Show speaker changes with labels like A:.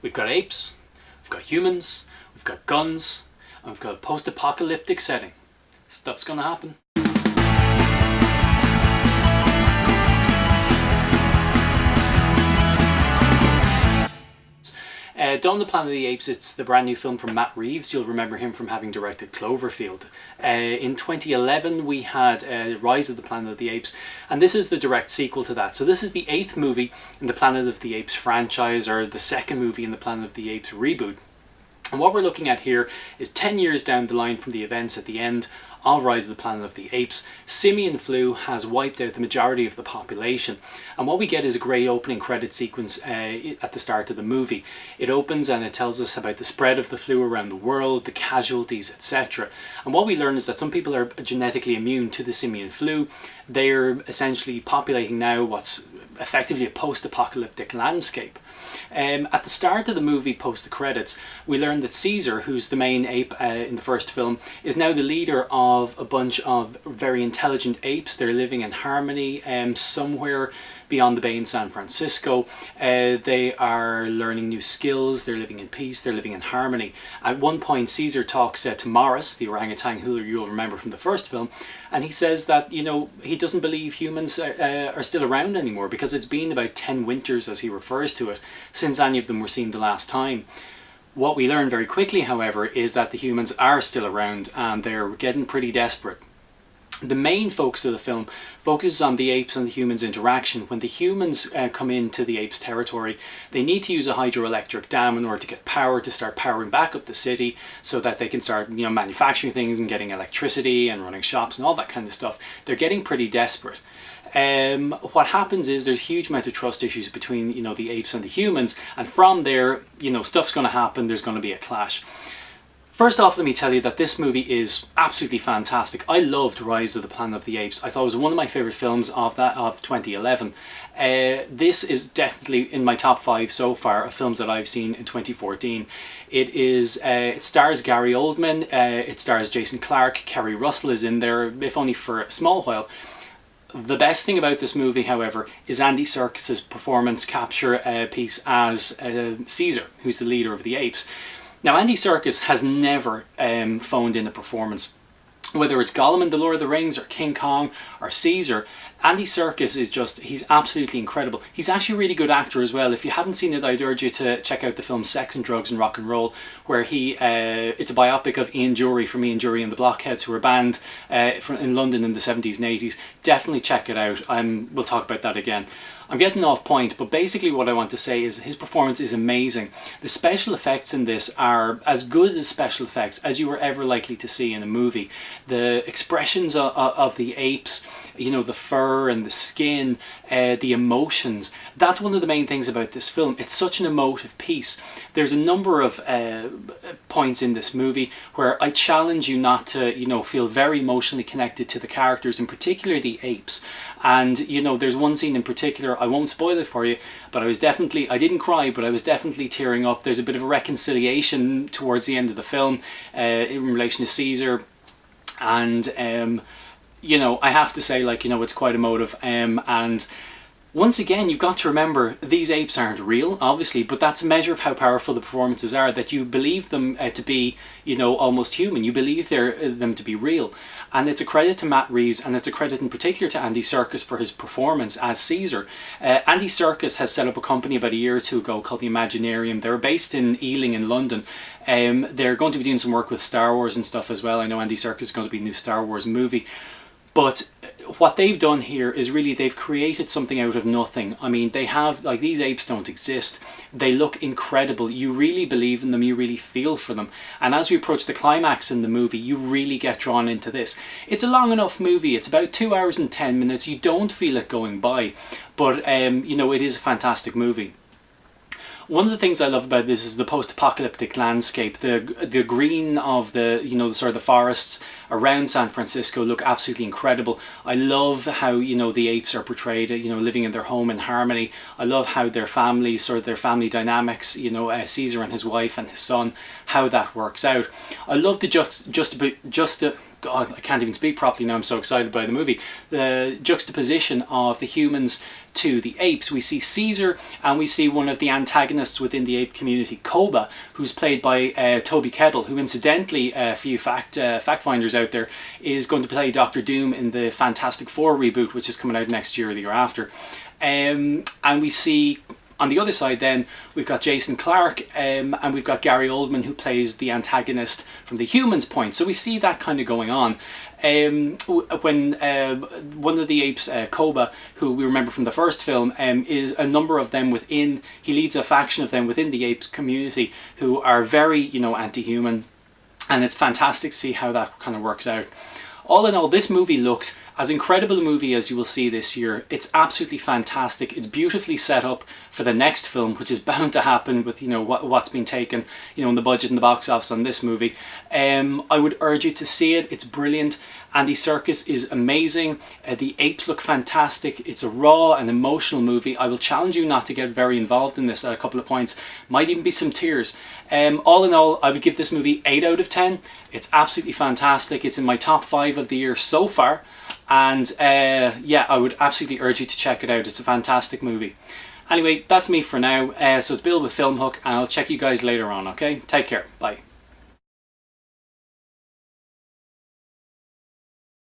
A: We've got apes, we've got humans, we've got guns, and we've got a post-apocalyptic setting. Stuff's gonna happen. Dawn of the Planet of the Apes, it's the brand new film from Matt Reeves. You'll remember him from having directed Cloverfield. In 2011 we had Rise of the Planet of the Apes, and this is the direct sequel to that. So this is the 8th movie in the Planet of the Apes franchise, or the 2nd movie in the Planet of the Apes reboot. And what we're looking at here is 10 years down the line from the events at the end of Rise of the Planet of the Apes. Simian flu has wiped out the majority of the population, and what we get is a great opening credit sequence at the start of the movie. It opens and it tells us about the spread of the flu around the world, the casualties, etc. And what we learn is that some people are genetically immune to the simian flu. They're essentially populating now what's effectively a post-apocalyptic landscape. At the start of the movie, post the credits, we learn that Caesar, who's the main ape in the first film, is now the leader of a bunch of very intelligent apes. They're living in harmony somewhere beyond the bay in San Francisco. They are learning new skills, they're living in peace, they're living in harmony. At one point, Caesar talks to Morris, the orangutan who you'll remember from the first film, and he says that, you know, he doesn't believe humans are still around anymore, because it's been about 10 winters, as he refers to it, since any of them were seen the last time. What we learn very quickly, however, is that the humans are still around and they're getting pretty desperate. The main focus of the film focuses on the apes and the humans' interaction. When the humans come into the apes' territory, they need to use a hydroelectric dam in order to get power to start powering back up the city, so that they can start, you know, manufacturing things and getting electricity and running shops and all that kind of stuff. They're getting pretty desperate. What happens is there's a huge amount of trust issues between, you know, the apes and the humans, and from there, you know, stuff's going to happen. There's going to be a clash. First off, let me tell you that this movie is absolutely fantastic. I loved Rise of the Planet of the Apes. I thought it was one of my favourite films of 2011. This is definitely in my top 5 so far of films that I've seen in 2014. It stars Gary Oldman, it stars Jason Clarke, Kerry Russell is in there, if only for a small while. The best thing about this movie, however, is Andy Serkis's performance capture piece as Caesar, who's the leader of the apes. Now, Andy Serkis has never phoned in a performance. Whether it's Gollum in The Lord of the Rings or King Kong or Caesar, Andy Serkis is just, he's absolutely incredible. He's actually a really good actor as well. If you haven't seen it, I'd urge you to check out the film Sex and Drugs and Rock and Roll, where it's a biopic of Ian Dury from Ian Dury and the Blockheads, who were banned in London in the 70s and 80s. Definitely check it out. We'll talk about that again. I'm getting off point, but basically what I want to say is his performance is amazing. The special effects in this are as good as special effects as you were ever likely to see in a movie. The expressions of the apes, you know, the fur and the skin, the emotions. That's one of the main things about this film. It's such an emotive piece. There's a number of points in this movie where I challenge you not to, you know, feel very emotionally connected to the characters, in particular the apes. And, you know, there's one scene in particular, I won't spoil it for you, but I didn't cry, but I was definitely tearing up. There's a bit of a reconciliation towards the end of the film in relation to Caesar. And, you know, I have to say, like, you know, it's quite emotive. And once again, you've got to remember, these apes aren't real, obviously, but that's a measure of how powerful the performances are, that you believe them to be, you know, almost human. You believe them to be real. And it's a credit to Matt Reeves, and it's a credit in particular to Andy Serkis for his performance as Caesar. Andy Serkis has set up a company about a year or two ago called the Imaginarium. They're based in Ealing in London. They're going to be doing some work with Star Wars and stuff as well. I know Andy Serkis is going to be a new Star Wars movie. But what they've done here is really they've created something out of nothing. I mean, they have, like, these apes don't exist. They look incredible. You really believe in them. You really feel for them. And as we approach the climax in the movie, you really get drawn into this. It's a long enough movie. It's about 2 hours and 10 minutes. You don't feel it going by. But, you know, it is a fantastic movie. One of the things I love about this is the post-apocalyptic landscape. The green of the, you know, the sort of the forests around San Francisco look absolutely incredible. I love how, you know, the apes are portrayed, you know, living in their home in harmony. I love how their families, sort of their family dynamics, you know, Caesar and his wife and his son, how that works out. I love the God, I can't even speak properly now, I'm so excited by the movie. The juxtaposition of the humans to the apes. We see Caesar, and we see one of the antagonists within the ape community, Koba, who's played by Toby Kebbell, who incidentally, for you fact finders out there, is going to play Doctor Doom in the Fantastic Four reboot, which is coming out next year or the year after. And we see on the other side then, we've got Jason Clarke, and we've got Gary Oldman, who plays the antagonist from the humans' point. So we see that kind of going on. When one of the apes, Koba, who we remember from the first film, is a number of them within, he leads a faction of them within the apes community who are very, you know, anti-human. And it's fantastic to see how that kind of works out. All in all, this movie looks as incredible a movie as you will see this year. It's absolutely fantastic. It's beautifully set up for the next film, which is bound to happen with, you know, what's been taken, you know, in the budget and the box office on this movie. I would urge you to see it. It's brilliant. Andy Serkis is amazing. The apes look fantastic. It's a raw and emotional movie. I will challenge you not to get very involved in this at a couple of points. Might even be some tears. All in all, I would give this movie 8 out of 10. It's absolutely fantastic. It's in my top 5 of the year so far. And yeah, I would absolutely urge you to check it out. It's a fantastic movie. Anyway, that's me for now. So it's Bill with FilmHook, and I'll check you guys later on, okay? Take care. Bye.